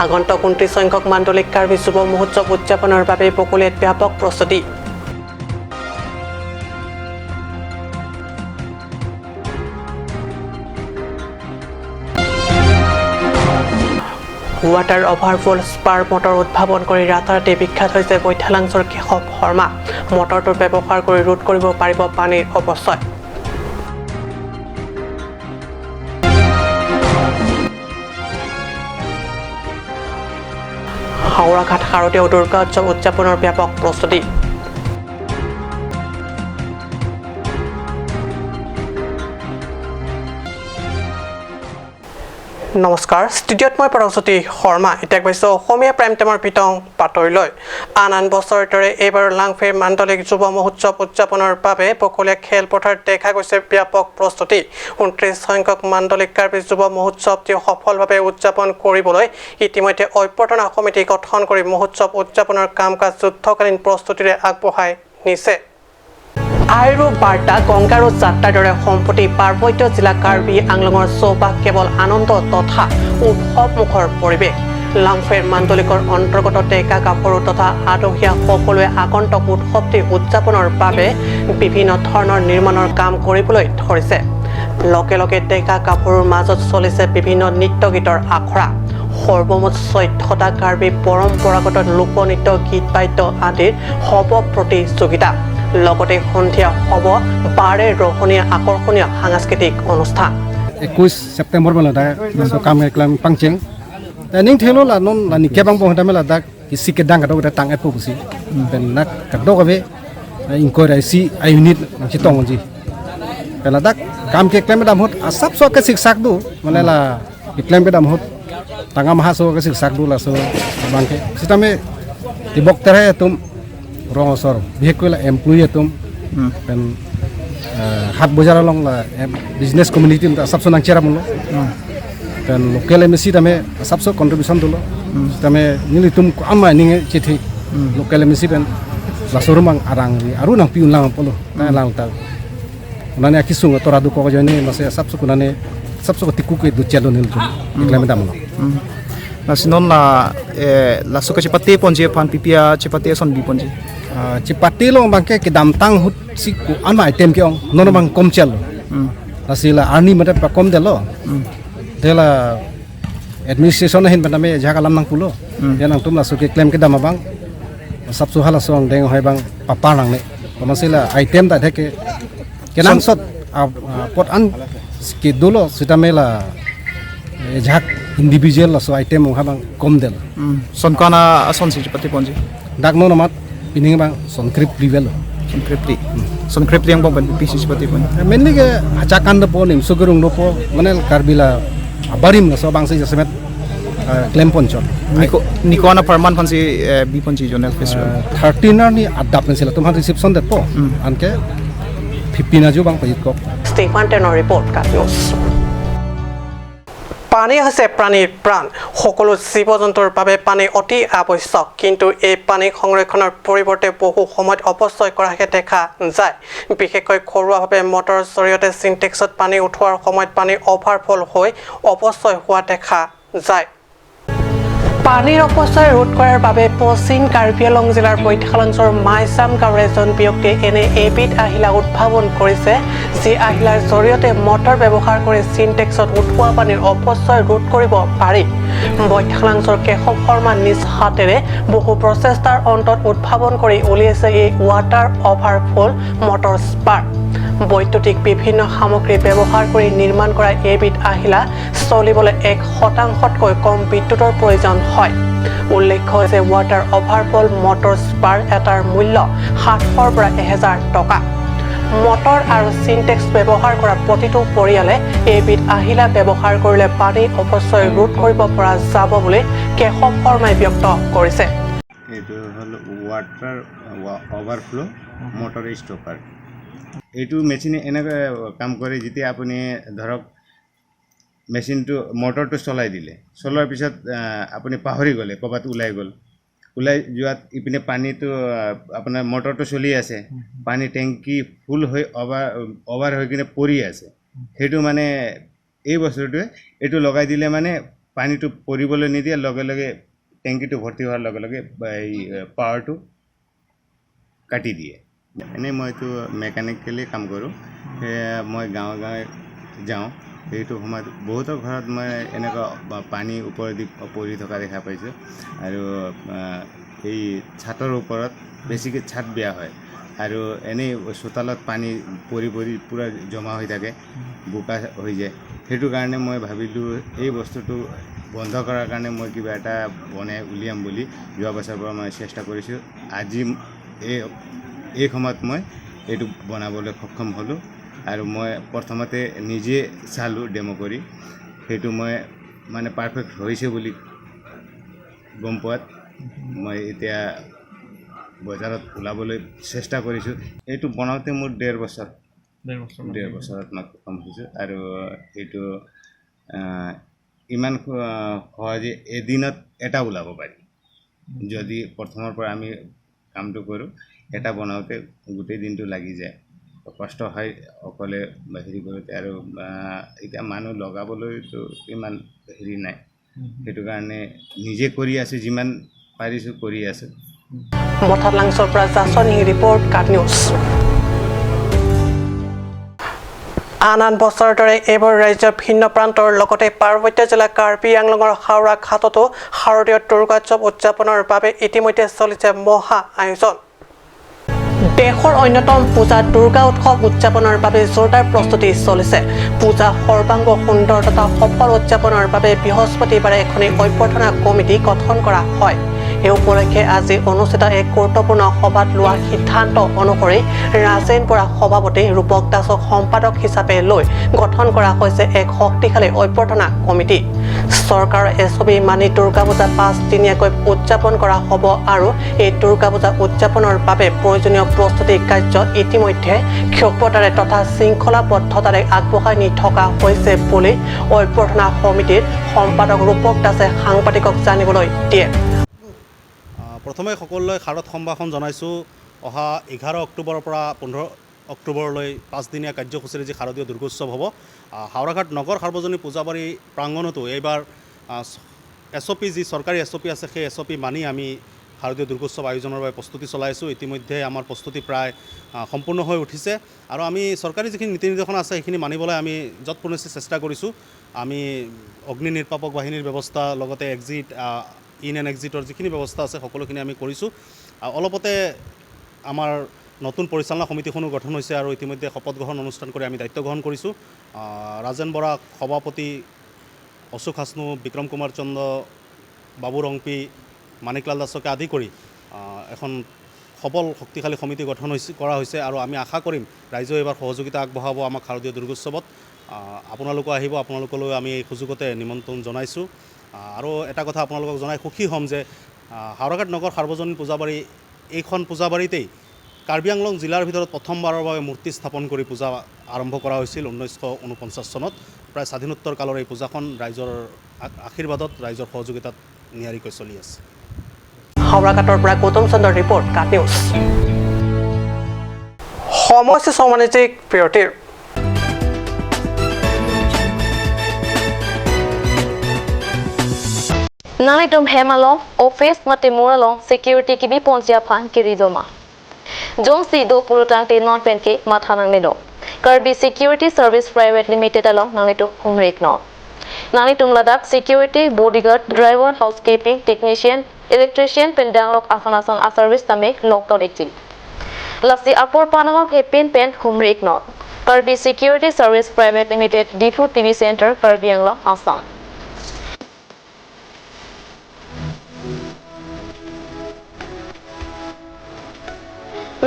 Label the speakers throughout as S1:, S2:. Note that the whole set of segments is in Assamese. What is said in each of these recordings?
S1: আগন্তুক 29 সংখ্যক মাণ্ডলিক কাৰ্বি যুৱ মহোৎসৱ উদযাপনৰ বাবে বকলিয়াত ব্যাপক প্ৰস্তুতি। ৱাটাৰ অভাৰফল স্পাৰ মটৰ উদ্ভাৱন কৰি ৰাতাৰাতি বিখ্যাত হৈছে বৈঠালাংছৰ কেশৱ শৰ্মা। মটৰটো ব্যৱহাৰ কৰি ৰোধ কৰিব পাৰিব পানীৰ অপচয়। হাওৰাঘাট শাৰদীয় দুৰ্গা উৎসৱ উদযাপনৰ ব্যাপক প্ৰস্তুতি। নমস্কাৰ, ষ্টুডিঅ'ত মই পৰৱৰ্তী শৰ্মা। এতিয়া গৈছোঁ অসমীয়া প্ৰাইম টাইমৰ পিতং বাতৰিলৈ। আন বছৰৰ দৰে এইবাৰ লাংফেৰ মাণ্ডলিক যুৱ মহোৎসৱ উদযাপনৰ বাবে বকলীয়া খেলপথাৰত দেখা গৈছে ব্যাপক প্ৰস্তুতি। 29 সংখ্যক মাণ্ডলিক কাৰ্বি যুৱ মহোৎসৱটি সফলভাৱে উদযাপন কৰিবলৈ ইতিমধ্যে অভ্যৰ্থনা সমিতি গঠন কৰি মহোৎসৱ উদযাপনৰ কাম কাজ যুদ্ধকালীন প্ৰস্তুতিৰে আগবঢ়াই নিছে। আইৰু বাৰ্তা গংগাৰু যাত্ৰাৰ দৰে সম্প্ৰতি পাৰ্বত্য জিলা কাৰ্বি আংলঙৰ চৌপাশ কেৱল আনন্দ তথা উৎসৱমুখৰ পৰিৱেশ। লাংফেৰ মাণ্ডলিকৰ অন্তৰ্গত ডেকা গাভৰু তথা আদহীয়া সকলোৱে আগন্তুক উৎসৱটি উদযাপনৰ বাবে বিভিন্ন ধৰণৰ নিৰ্মাণৰ কাম কৰিবলৈ ধৰিছে। লগে লগে ডেকা গাভৰুৰ মাজত চলিছে বিভিন্ন নৃত্য গীতৰ আখৰা। সৰ্বমুঠ 14টা কাৰ্বি পৰম্পৰাগত লোকনৃত্য গীত বাদ্য আদিৰ হ'ব প্ৰতিযোগিতা। লগতে সন্ধিয়া হ'ব বাৰে ৰহণীয়া আকৰ্ষণীয় সাংস্কৃতিক অনুষ্ঠান।
S2: 21 September malada so kam eklam pangcheng ning thelo la non la ni kebang bo hata mela dak kisi kedang ka do tang et pusi ben nak ka do ka be inquiry si ai unit chi tong ji pela dak kam ke klem dam hot asap so ka sik sak du mane la klem be dam hot tanga maha so ka sik sak du la so bangke sitame tibok tere tum rongosor bihekula employee tum ben hat bozar long la business community ta sabso nang chera mulo dan local MSC tame sabso contribution dulu tame nili tum ko amma ninge chithi local MSC ben la sorumang arang ri aru nang piun lang polo na lang ta nane akisung tora du ko jone mase sabso kunane sabso tiku ke du chelo nil tum iklam dam lo
S3: na sinon la suka chipate ponje pan pipia chipate son bi ponje
S2: cipati lo bangke ke damtang hut siku ama item ke ong nono bang komchel asila arni mate pa kom delo dela administration hin baname jaga lam nang pulo ya nang tum la suke claim ke dam bang sab su hala song deng hoi bang papa nang ne masila item da theke kenang sot pot an ke dolo sitamela jak individual la so item ong habang kom del
S3: son kana son si chipate ponje
S2: dak no mat pining bang sonkrip level sonkrip yang bang pc seperti pun mainly ke hacakan de ponim sugurung do po manel karbila abarim na so bang se jasemet claim ponchon
S3: niko na per month si bi ponchi jonel festival
S2: 13 ni adap pensela tum ha reception det po anke 15 aju bang pajit ko
S1: Stefan Tenor report ka news। পানী হৈছে প্ৰাণীৰ প্ৰাণ। সকলো জীৱ জন্তুৰ বাবে পানী অতি আৱশ্যক, কিন্তু এই পানী সংৰক্ষণৰ পৰিৱৰ্তে বহু সময়ত অপচয় কৰাহে দেখা যায়। বিশেষকৈ ঘৰুৱাভাৱে মটৰৰ জৰিয়তে চিনটেক্সত পানী উঠোৱাৰ সময়ত পানী অভাৰফল হৈ অপচয় হোৱা দেখা যায়। পানীৰ অপচয় ৰোধ কৰাৰ বাবে পশ্চিম কাৰ্বি আংলং জিলাৰ বৈঠালাংছৰ মাইচাম গাঁৱৰ এজন ব্যক্তিয়ে এনে এবিধ আহিলা উদ্ভাৱন কৰিছে, যি আহিলাৰ জৰিয়তে মটৰ ব্যৱহাৰ কৰি চিনটেক্সত উঠোৱা পানীৰ অপচয় ৰোধ কৰিব পাৰি। বৈঠালাংছৰ কেশৱ শৰ্মা নিজ হাতেৰে বহু প্ৰচেষ্টাৰ অন্তত উদ্ভাৱন কৰি উলিয়াইছে এই ৱাটাৰ অভাৰফল মটৰ স্পাৰ। বৈদ্যুতিক বিভিন্ন সামগ্ৰী ব্যৱহাৰ কৰি নিৰ্মাণ কৰা এইবিধ আহিলা চলিবলৈ 1%তকৈ কম বিদ্যুতৰ প্ৰয়োজন হয়। উল্লেখ্য যে ৱাটাৰ অভাৰফল মটৰ স্পাৰ এটাৰ মূল্য 700 পৰা 1000 টকা। মটৰ আৰু চিনটেক্স ব্যৱহাৰ কৰা প্ৰতিটো পৰিয়ালে এইবিধ আহিলা ব্যৱহাৰ কৰিলে পানীৰ অপচয় ৰোধ কৰিব পৰা যাব বুলি কেশৱ শৰ্মাই ব্যক্ত কৰিছে।
S4: এইটো হ'ল ৱাটাৰ অভাৰফ্লো মটৰ ষ্টপাৰ। এইটো মেচিনে এনেকৈ কাম কৰে, যেতিয়া আপুনি ধৰক মেচিনটো মটৰটো চলাই দিলে, চলোৱাৰ পিছত আপুনি পাহৰি গ'লে, ক'ৰবাত ওলাই যোৱাত ইপিনে পানীটো আপোনাৰ মটৰটো চলি আছে, পানী টেংকি ফুল হৈ অভাৰ হৈ কিনে পৰি আছে। সেইটো মানে এই বস্তুটোৱে এইটো লগাই দিলে মানে পানীটো পৰিবলৈ নিদিয়ে লগে লগে টেংকিটো ভৰ্তি হোৱাৰ লগে লগে এই পাৱাৰটো কাটি দিয়ে এনেই মইতো মেকানিকেলি কাম কৰোঁ মই গাঁৱে গাঁৱে যাওঁ সেইটো সময়ত বহুতৰ ঘৰত মই এনেকুৱা পানী ওপৰেদি পৰি থকা দেখা পাইছোঁ আৰু এই ছাতৰ ওপৰত বেছিকৈ ছাত বেয়া হয় আৰু এনেই চোতালত পানী পৰি পৰি পূৰা জমা হৈ থাকে বোকা হৈ যায় সেইটো কাৰণে মই ভাবিলোঁ এই বস্তুটো বন্ধ কৰাৰ কাৰণে মই কিবা এটা বনাই উলিয়াম বুলি যোৱা বছৰৰ পৰা মই চেষ্টা কৰিছোঁ আজি এই সময়ত মই এইটো বনাবলৈ সক্ষম হ'লোঁ আৰু মই প্ৰথমতে নিজে চালোঁ ডেমো কৰি সেইটো মই মানে পাৰফেক্ট হৈছে বুলি গম পোৱাত মই এতিয়া বজাৰত ওলাবলৈ চেষ্টা কৰিছোঁ এইটো বনাওঁতে মোৰ 1.5 বছৰত মই সক্ষম হৈছোঁ আৰু এইটো ইমান সহজে এদিনত এটা ওলাব পাৰি যদি প্ৰথমৰ পৰা আমি কামটো কৰোঁ এটা বনাওঁতে গোটেই দিনটো লাগি যায় কষ্ট হয় অকলে হেৰি কৰোঁতে আৰু এতিয়া মানুহ লগাবলৈতো ইমান হেৰি নাই সেইটো কাৰণে নিজে কৰি আছোঁ যিমান পাৰিছোঁ কৰি আছোঁ
S1: মথালাংছৰ পৰা জাছনী ৰিপৰ্ট কাট নিউজ আন বছৰৰ দৰে এইবাৰ ৰাজ্যৰ ভিন্ন প্ৰান্তৰ লগতে পাৰ্বত্য জিলা কাৰ্বি আংলঙৰ হাওৰা ঘাটতো শাৰদীয় দুৰ্গোৎসৱ উদযাপনৰ বাবে ইতিমধ্যে চলিছে মহা আয়োজন দেশৰ অন্যতম পূজা দুৰ্গা উৎসৱ উদযাপনৰ বাবে জোৰদাৰ প্ৰস্তুতি চলিছে পূজা সৰ্বাংগ সুন্দৰ তথা সফল উদযাপনৰ বাবে বৃহস্পতিবাৰে এখন অভ্যৰ্থনা কমিটি গঠন কৰা হয় এই উপলক্ষে আজি অনুষ্ঠিত এক গুৰুত্বপূৰ্ণ সভাত লোৱা সিদ্ধান্ত অনুসৰি ৰাজেন বৰা সভাপতি ৰূপক দাসক সম্পাদক হিচাপে লৈ গঠন কৰা হৈছে এক শক্তিশালী অভ্যৰ্থনা কমিটি চৰকাৰৰ এছবি মানি দুৰ্গা পূজা 5 দিনীয়াকৈ উদযাপন কৰা হ'ব আৰু এই দুৰ্গা পূজা উদযাপনৰ বাবে প্ৰয়োজনীয় প্ৰস্তুতি কাৰ্য ইতিমধ্যে ক্ষীপ্ৰতাৰে তথা শৃংখলাবদ্ধতাৰে আগবঢ়াই নি থকা হৈছে বুলি অভ্যৰ্থনা সমিতিৰ সম্পাদক ৰূপক দাসে সাংবাদিকক জানিবলৈ দিয়ে
S5: প্ৰথমে সকলোলৈ শাৰদ সম্ভাষণ জনাইছোঁ অহা 11 অক্টোবৰৰ পৰা 15 অক্টোবৰলৈ 5 দিনীয়া কাৰ্যসূচীৰে যি শাৰদীয় দুৰ্গোৎসৱ হ'ব হাওৰাঘাট নগৰ সাৰ্বজনীন পূজাবাৰী প্ৰাংগণতো এইবাৰ SOP যি চৰকাৰী SOP আছে সেই SOP মানি আমি শাৰদীয় দুৰ্গোৎসৱ আয়োজনৰ বাবে প্ৰস্তুতি চলাইছোঁ ইতিমধ্যে আমাৰ প্ৰস্তুতি প্ৰায় সম্পূৰ্ণ হৈ উঠিছে আৰু আমি চৰকাৰী যিখিনি নীতি নিৰ্দেশনা আছে সেইখিনি মানিবলৈ আমি যৎপৰোনাস্তি চেষ্টা কৰিছোঁ আমি অগ্নি নিৰ্বাপক বাহিনীৰ ব্যৱস্থা লগতে এক্সিট ইন এণ্ড এক্সিটৰ যিখিনি ব্যৱস্থা আছে সকলোখিনি আমি কৰিছোঁ অলপতে আমাৰ নতুন পৰিচালনা সমিতিখনো গঠন হৈছে আৰু ইতিমধ্যে শপত গ্ৰহণ অনুষ্ঠান কৰি আমি দায়িত্ব গ্ৰহণ কৰিছোঁ ৰাজেন বৰা সভাপতি অশোক হাসনু বিক্ৰম কুমাৰ চন্দ্ৰ বাবু ৰংপি মানিকলাল দাসকে আদি কৰি এখন সবল শক্তিশালী সমিতি গঠন কৰা হৈছে আৰু আমি আশা কৰিম ৰাইজে এইবাৰ সহযোগিতা আগবঢ়াব আমাক শাৰদীয় দুৰ্গোৎসৱত আপোনালোকো আহিব আপোনালোকলৈ আমি এই সুযোগতে নিমন্ত্ৰণ জনাইছোঁ আৰু এটা কথা আপোনালোকক জনাই সুখী হ'ম যে হাওৰাঘাট নগৰ সাৰ্বজনীন পূজাবাৰী এইখন পূজাবাৰীতেই কাৰ্বি আংলং জিলাৰ ভিতৰত প্ৰথমবাৰৰ বাবে মূৰ্তি স্থাপন কৰি পূজা আৰম্ভ কৰা হৈছিল 1949 চনত প্ৰায় স্বাধীনোত্তৰ কালৰ এই পূজাখন ৰাইজৰ আশীৰ্বাদত ৰাইজৰ সহযোগিতাত নিয়াৰিকৈ চলি আছে
S1: হাওৰাঘাটৰ পৰা গৌতম চন্দ্ৰৰ ৰিপৰ্ট কাট নিউজ সমস্যা সামাজিক বিৰতিৰ
S6: Nalitum hemalong office matimuralong security kibi ponsia phan kiridoma. Jong si do purutang te non penke mathanang nido. Karbi Security Service Private Limited along nalitum humrek no. Nalitum ladak security bodyguard driver housekeeping technician electrician pendanglok asanasang a service tame local ekti. Lasi apor panamok he pen humrek no. Karbi Security Service Private Limited Difu TV Center Karbi Anglong Assam.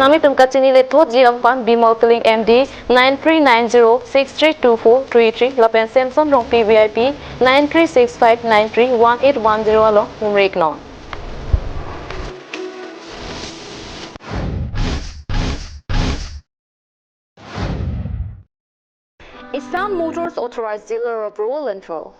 S6: Nami tumka chinile to jiampan bimotling MD 9390632433 lapen Samsung rong PVIP 9365931810 alo humrek no. Eshan Motors authorized dealer of Royal Enfield.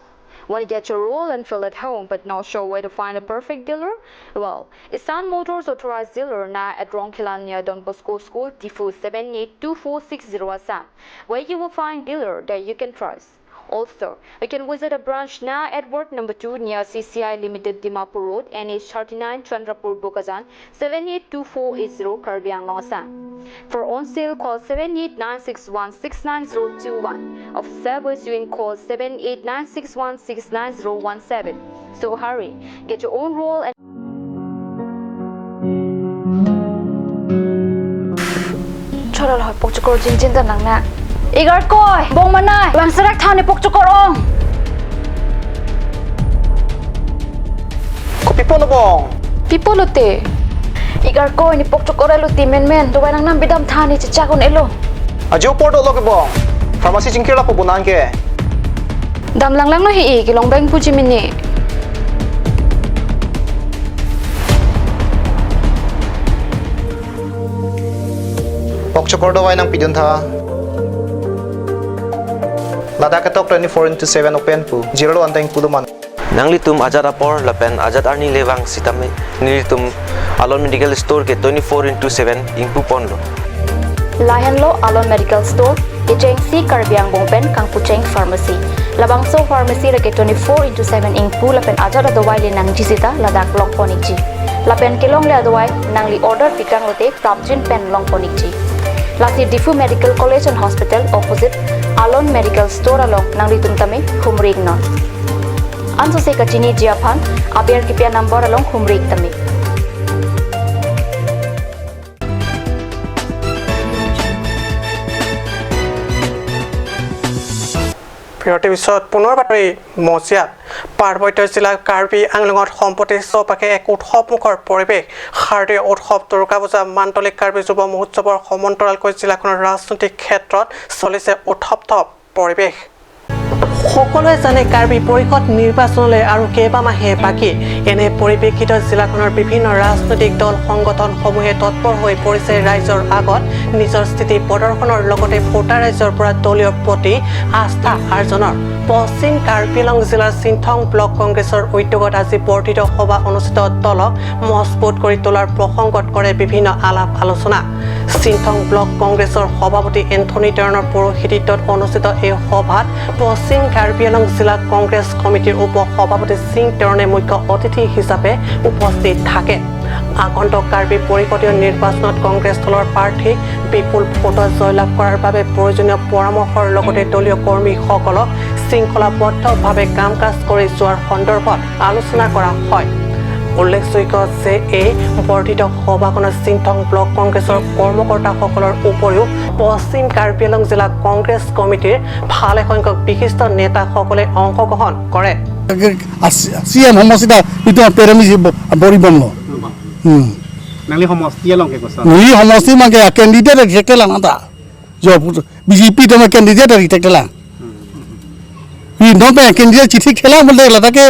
S6: Want to get your Royal Enfield at home but not sure where to find a perfect dealer? Well, Eshan Motors authorized dealer now at Ronkilan near Don Bosco School, Difu 782460 Assam, where you will find dealer that you can trust. Also, you can visit a branch now at Ward number 2 near CCI Limited Dimapur Road, NH39 Chandrapur Bukazan 782480 Karbi Anglong Assam. For on sale, call 7896169021. Of service, you can call 7896169017. So hurry, get your own roll and Choral hoy pokchukor jinjin ta nangna. Igar koi bong manai wang sarak thane pokchukor ong.
S3: Ko pipolo bong.
S6: People te. Igar koi ni pokchukor elo ti men do nang nam bidam thani chicha kon elo.
S3: Ajo porto lo ke bong. Pharmacy jingkira po bunan ke.
S6: Dam lang no hi ki long bang puji mini.
S3: Pokchokor do nang pidun tha. Lada ka tok 24/7 open pu. Zero anteng puduman.
S7: Nanglitum ajat apor lapen ajat arni lewang sitame nilitum Alon Medical Store ke 24/7 ingpu ponlo.
S6: Lahan lo Alon Medical Store, Ijeng si Karbiang Bongpen Kang Pucheng Pharmacy. Labang so pharmacy rake 24/7 ingpu lapen ajat adawai le nang jisita ladak long ponikji. Lapen kelong le adawai nang li order pikang lote prapjin pen long ponikji. Lati Difu Medical College and Hospital opposite Alon Medical Store along nang litum tame humrig non. Anso se kachini jiapan abiar kipia number along humrig tame.
S1: বিৰতিৰ পিছত পুনৰ বাতৰি মজিয়াত পাৰ্বত্য জিলাৰ কাৰ্বি আংলঙত সম্প্ৰতি চৌপাশে এক উৎসৱমুখৰ পৰিৱেশ শাৰদীয় উৎসৱ দুৰ্গা পূজা মান্তলিক কাৰ্বি যুৱ মহোৎসৱৰ সমান্তৰালকৈ জিলাখনৰ ৰাজনৈতিক ক্ষেত্ৰত চলিছে উত্তপ্ত পৰিৱেশ সকলোৱে জানে কাৰ্বি পৰিষদ নিৰ্বাচনলৈ আৰু কেইবামাহে বাকী এনে পৰিৱেশিত জিলাখনৰ বিভিন্ন ৰাজনৈতিক দল সংগঠনসমূহে তৎপৰ হৈ পৰিছে ৰাইজৰ আগত নিজৰ স্থিতি প্ৰদৰ্শনৰ লগতে ভোটাৰ ৰাইজৰ পৰা দলীয় প্ৰতি আস্থা আৰ্জনৰ পশ্চিম কাৰ্বি আংলং জিলাৰ চিনথং ব্লক কংগ্ৰেছৰ উদ্যোগত আজি বৰ্ধিত সভা অনুষ্ঠিত দলক মজবুত কৰি তোলাৰ প্ৰসংগত কৰে বিভিন্ন আলাপ আলোচনা চিনথং ব্লক কংগ্ৰেছৰ সভাপতি এন্থনী টেৰণৰ পৌৰোহিত্যত অনুষ্ঠিত এই সভাত পশ্চিম কাৰ্বি আংলং জিলা কংগ্ৰেছ কমিটিৰ উপ সভাপতি সিং টেৰণে মুখ্য অতিথি হিচাপে উপস্থিত থাকে আগন্তুক কাৰ্বি পৰিষদীয় নিৰ্বাচনত কংগ্ৰেছ দলৰ প্ৰাৰ্থী বিপুল ভোটত জয়লাভ কৰাৰ বাবে প্ৰয়োজনীয় পৰামৰ্শৰ লগতে দলীয় কৰ্মীসকলক শৃংখলাবদ্ধভাৱে কাম কাজ কৰি যোৱাৰ সন্দৰ্ভত আলোচনা কৰা হয় উল্লেখযোগ্য যে এই বৰ্ধিত সভাখনত চিনথং ব্লক কংগ্ৰেছৰ কৰ্মকৰ্তাসকলৰ উপৰিও পশ্চিম কাৰ্বি আংলং জিলা কংগ্ৰেছ কমিটিৰ ভালেসংখ্যক বিশিষ্ট নেতাসকলে অংশগ্ৰহণ কৰে
S2: সিএম সমষ্টিটা ইটো পেৰেমি বৰিবম
S3: Nangli homosti along ke kosa.
S2: Nuli homosti mangke candidate reject lang ata. Jo BJP to me candidate reject lang. Wi no pe candidate chithi khela bolte lata ke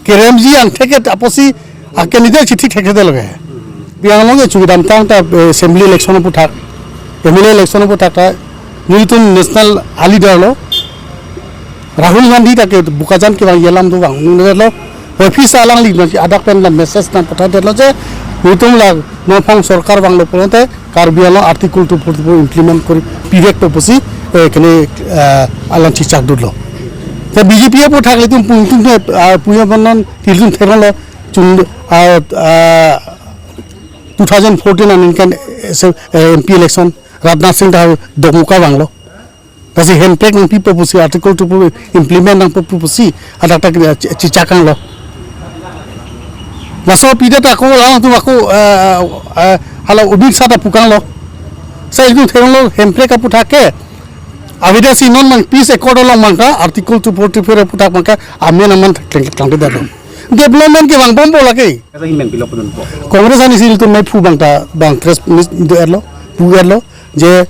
S2: KRMG ang theke aposi candidate chithi theke de loge. Biang loge chudam tang ta assembly election pu thak. MLA election pu thak ta nilitun national leader lo. Rahul Gandhi ta ke bukajan ke yelam do bang nule lo. Office alang lig na adak pen la message na patha de lo je Hutung lag no phong sarkar banglo ponte Karbi Anglong article 244 implement kori period to posi kene alang chichak dudlo te BJP po thakle tum puntung te puya banan tilun theralo chung 2014 an kan MP election Rajnath Singh da domuka banglo kasi handbrake ng people posi article 244 implement ng posi adak chichakang lo Naso pidat aku lang tu aku halau ubik sata pukang lo. Saya itu terang lo hempre ka putake. Avida si non mang peace accord lo mangka article 244 putak mangka amen aman tangke dado. Development ke bang bombo lagi.
S3: Asa himen pilo pun po.
S2: Kongres ani sil tu mai fu bangta bang tres do erlo pu erlo je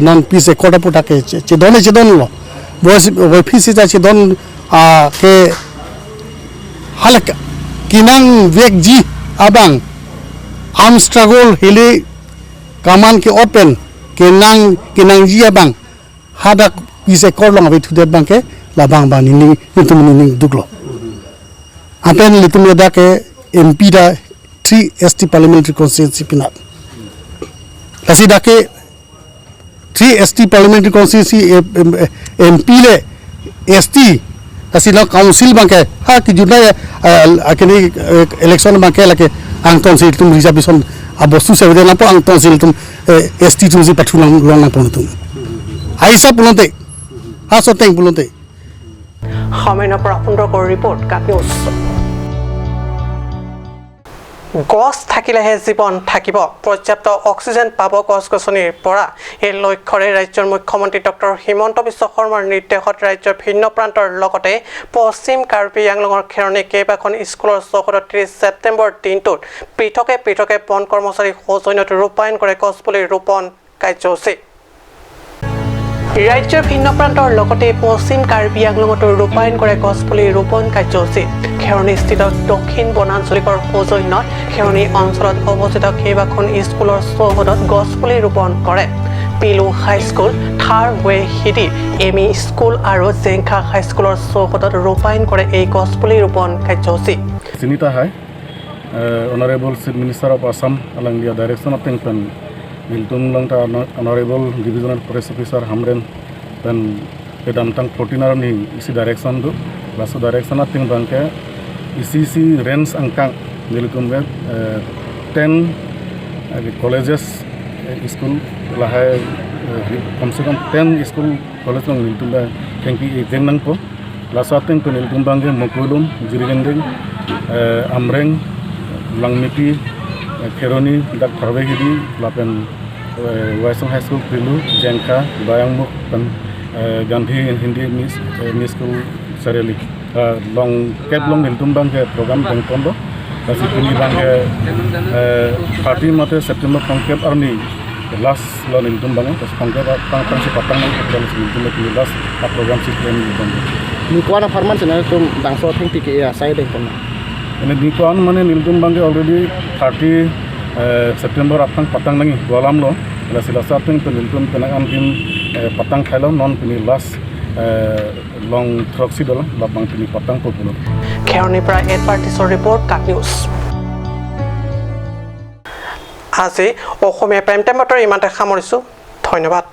S2: non peace accord putake chedon lo. Bos office ta chedon ke halak kinang vekji abang arm struggle hili kaman ke open kinang ji abang hadak pise korlong abe thudet bang ke labang bang ni nitum ni duglo apen litum da ke MP da 3 ST parliamentary constituency pinat kasi da ke
S8: 3 ST parliamentary constituency MP le ST tasilo council bangke ha ki juna akini election bangke lake ang tonsil tum reservation abostu se de napo ang tonsil tum ST tum si pathulang long na pon tum aisa pulonte ha soteng pulonte
S1: Hamena para Pundoko report Kat News. গছ থাকিলেহে জীৱন থাকিব পৰ্যাপ্ত অক্সিজেন পাব গছ-গছনিৰ পৰা এই লক্ষ্যৰে ৰাজ্যৰ মুখ্যমন্ত্ৰী ডক্টৰ হিমন্ত বিশ্ব শৰ্মাৰ নিৰ্দেশত ৰাজ্যৰ ভিন্ন প্ৰান্তৰ লগতে পশ্চিম কাৰ্বি আংলঙৰ খেৰণী কেইবাখন স্কুলৰ ৩০ ছেপ্টেম্বৰ দিনটোত পৃথকে বন কৰ্মচাৰী সৌজন্যত ৰূপায়ণ কৰে গছপুলি ৰোপণ কাৰ্যসূচী ৰাজ্যৰ ভিন্ন প্ৰান্তৰ লগতে পশ্চিম কাৰ্বি আংলঙতো ৰূপায়ণ কৰে গছপুলি ৰোপণ কাৰ্যসূচী খেৰণীস্থিত দক্ষিণ বনাঞ্চলিকৰ সৌজন্যত খেৰণী অঞ্চলত অৱস্থিত কেইবাখন স্কুলৰ চৌহদত গছপুলি ৰোপণ কৰে পিলু হাইস্কুল থাৰ ৱে হিডি এমি স্কুল আৰু জেংখা হাইস্কুলৰ চৌহদত ৰূপায়ণ কৰে এই গছপুলি ৰোপণ কাৰ্যসূচী
S9: Sinita Hai, Honorable Chief Minister of Assam along the direction of Tengpan Wiltung Langta Honorable Divisional Forest Officer Hamren dan Pedantang 14 ni isi direction tu lasu direction of Tengpan ke isi range angkang Wiltung ke 10 colleges school lahai kam se kam 10 school college ng Wiltung ke tengki exam nang po lasu Tengpan Wiltung bang ke Mokulum Jirigending Amreng Langmiti Keroni dak Tharbehidi lapen Waisong High School Prilu Jengka Bayangmuk dan Gandhi Hindi Miss School Sareli long cap long Tumbang ke program Bangkondo kasi kini bang ke party mate September pangkep arni last long Tumbang kas pangkep pang si patang dan Tumbang last program sistem Tumbang
S3: ni kuana farman sena tum dangso thing tike ya sai deng pon
S9: ini di kuan mane Niltum Bang already 30 September apang patang nangi golam lo la sila sapeng Niltum penang tim patang khailo non pini last long troxy dola labang pini patang populo
S1: Kheroni পৰা এডভাৰ্টিছৰ ৰিপৰ্ট কাট নিউজ আজি অসমীয়া প্ৰাইম টাইম বাতৰি ইমানতে সামৰিছোঁ ধন্যবাদ